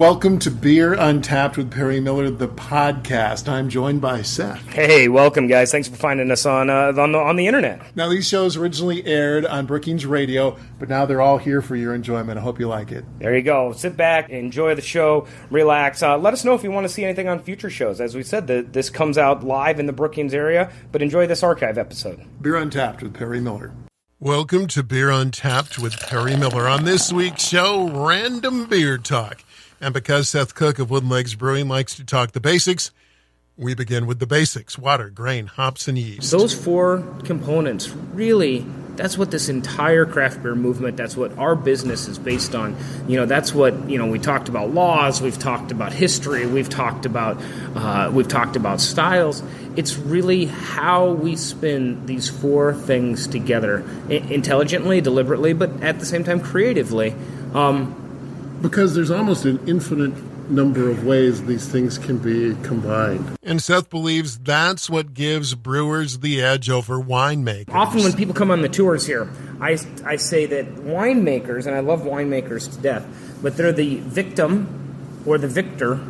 Welcome to Beer Untapped with Perry Miller, the podcast. I'm joined by Seth. Hey, welcome, guys. Thanks for finding us on the internet. Now, these shows originally aired on Brookings Radio, but now they're all here for your enjoyment. I hope you like it. There you go. Sit back, enjoy the show, relax. Let us know if you want to see anything on future shows. As we said, this comes out live in the Brookings area, but enjoy this archive episode. Beer Untapped with Perry Miller. Welcome to Beer Untapped with Perry Miller. On this week's show, Random Beer Talk. And because Seth Cook of Wooden Legs Brewing likes to talk the basics, we begin with the basics: water, grain, hops, and yeast. Those four components, really, that's what this entire craft beer movement, that's what our business is based on. You know, that's what, we talked about laws, we've talked about history, we've talked about styles. It's really how we spin these four things together intelligently, deliberately, but at the same time creatively. Because there's almost an infinite number of ways these things can be combined. And Seth believes that's what gives brewers the edge over winemakers. Often when people come on the tours here, I say that winemakers, and I love winemakers to death, but they're the victim or the victor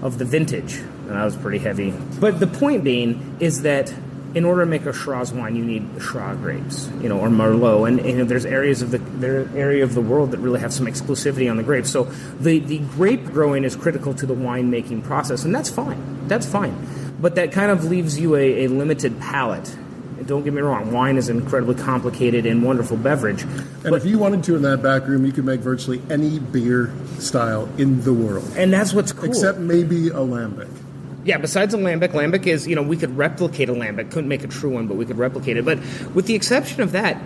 of the vintage. And that was pretty heavy. But the point being is that in order to make a Shiraz wine, you need Shiraz grapes, or Merlot, and there's areas of the world that really have some exclusivity on the grapes. So the grape growing is critical to the winemaking process, and that's fine. That's fine, but that kind of leaves you a limited palate. Don't get me wrong, wine is an incredibly complicated and wonderful beverage. And if you wanted to in that back room, you could make virtually any beer style in the world. And that's what's cool. Except maybe a lambic. Yeah, besides a lambic. Lambic is, we could replicate a lambic. Couldn't make a true one, but we could replicate it. But with the exception of that,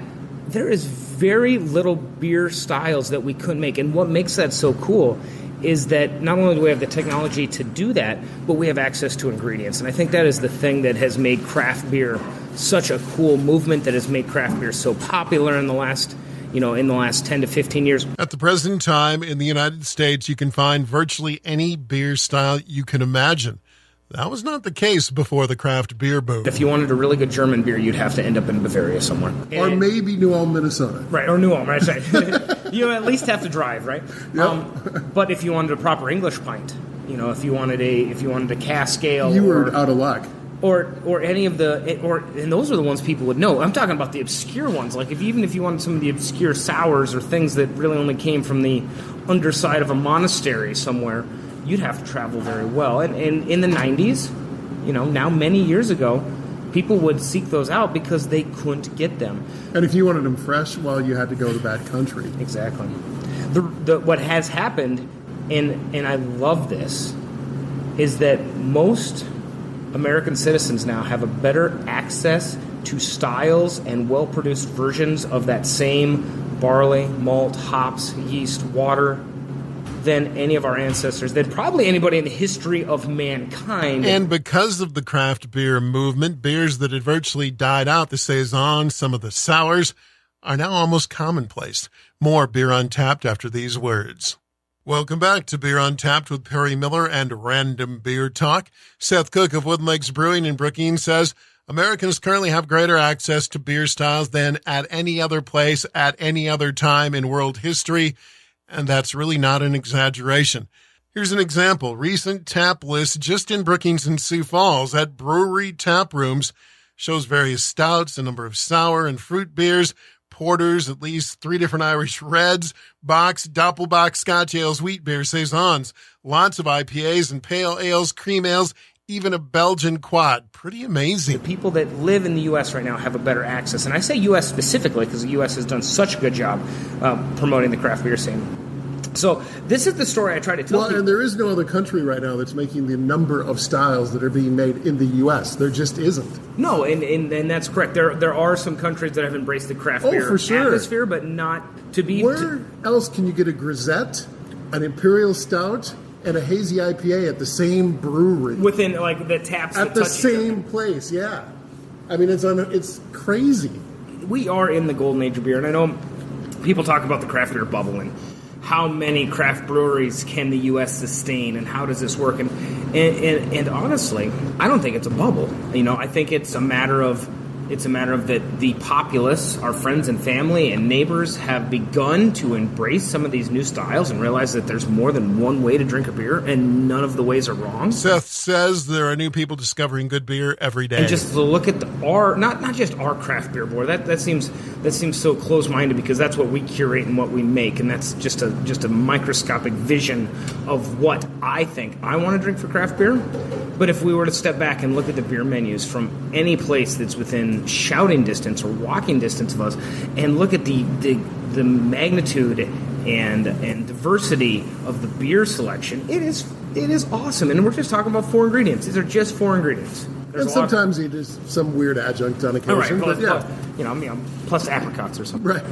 there is very little beer styles that we couldn't make. And what makes that so cool is that not only do we have the technology to do that, but we have access to ingredients. And I think that is the thing that has made craft beer such a cool movement, that has made craft beer so popular in the last 10 to 15 years. At the present time in the United States, you can find virtually any beer style you can imagine. That was not the case before the craft beer boom. If you wanted a really good German beer, you'd have to end up in Bavaria somewhere. Or maybe New Ulm, Minnesota. Right, or New Ulm, right? You at least have to drive, right? Yep. But if you wanted a proper English pint, if you wanted a cask ale, you were out of luck. Or any of and those are the ones people would know. I'm talking about the obscure ones. Like even if you wanted some of the obscure sours or things that really only came from the underside of a monastery somewhere, you'd have to travel very well. And in the 90s, now many years ago, people would seek those out because they couldn't get them. And if you wanted them fresh, well, you had to go to that country. Exactly. What has happened, and I love this, is that most American citizens now have a better access to styles and well-produced versions of that same barley, malt, hops, yeast, water than any of our ancestors, than probably anybody in the history of mankind. And because of the craft beer movement, beers that had virtually died out, the Saisons, some of the sours, are now almost commonplace. More Beer Untapped after these words. Welcome back to Beer Untapped with Perry Miller and Random Beer Talk. Seth Cook of Wooden Legs Brewing in Brookings says Americans currently have greater access to beer styles than at any other place at any other time in world history. And that's really not an exaggeration. Here's an example. Recent tap list just in Brookings and Sioux Falls at brewery tap rooms shows various stouts, a number of sour and fruit beers, porters, at least 3 different Irish reds, box, doppelbock, Scotch ales, wheat beers, saisons, lots of IPAs and pale ales, cream ales, even a Belgian quad. Pretty amazing. The people that live in the U.S. right now have a better access. And I say U.S. specifically because the U.S. has done such a good job promoting the craft beer scene. So this is the story I try to tell people. And there is no other country right now that's making the number of styles that are being made in the U.S. There just isn't. No, and that's correct. There are some countries that have embraced the craft beer for sure. atmosphere, but not to be... Where else can you get a grisette, an imperial stout, and a hazy IPA at the same brewery? Within, the taps at the same place, yeah. I mean, it's crazy. We are in the golden age of beer, and I know people talk about the craft beer bubble and how many craft breweries can the U.S. sustain, and how does this work? And honestly, I don't think it's a bubble. I think it's a matter of It's a matter of that the populace, our friends and family and neighbors, have begun to embrace some of these new styles and realize that there's more than one way to drink a beer, and none of the ways are wrong. Seth says there are new people discovering good beer every day. And just to look at not just our craft beer board. That seems so close-minded, because that's what we curate and what we make, and that's just a microscopic vision of what I think I want to drink for craft beer. But if we were to step back and look at the beer menus from any place that's within shouting distance or walking distance of us, and look at the magnitude and diversity of the beer selection, it is awesome. And we're just talking about 4 ingredients. These are just 4 ingredients. And sometimes you just some weird adjunct on occasion. Right, but yeah. plus apricots or something. Right.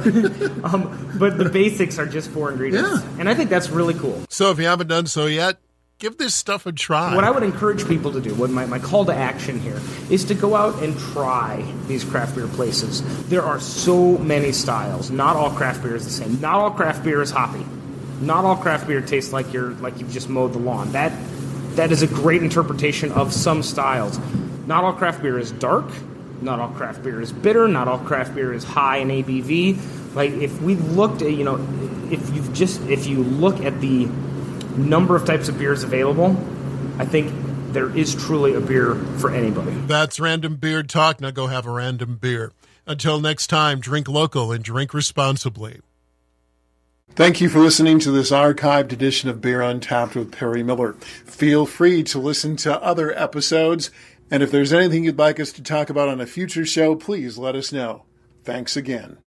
But the basics are just 4 ingredients. Yeah. And I think that's really cool. So if you haven't done so yet, give this stuff a try. What I would encourage people to do, what my call to action here, is to go out and try these craft beer places. There are so many styles. Not all craft beer is the same. Not all craft beer is hoppy. Not all craft beer tastes like you've just mowed the lawn. That is a great interpretation of some styles. Not all craft beer is dark. Not all craft beer is bitter. Not all craft beer is high in ABV. Like, if we looked at, if you look at the number of types of beers available, I think there is truly a beer for anybody. That's Random Beer Talk. Now go have a random beer. Until next time, drink local and drink responsibly. Thank you for listening to this archived edition of Beer Untapped with Perry Miller. Feel free to listen to other episodes, and if there's anything you'd like us to talk about on a future show, please let us know. Thanks again.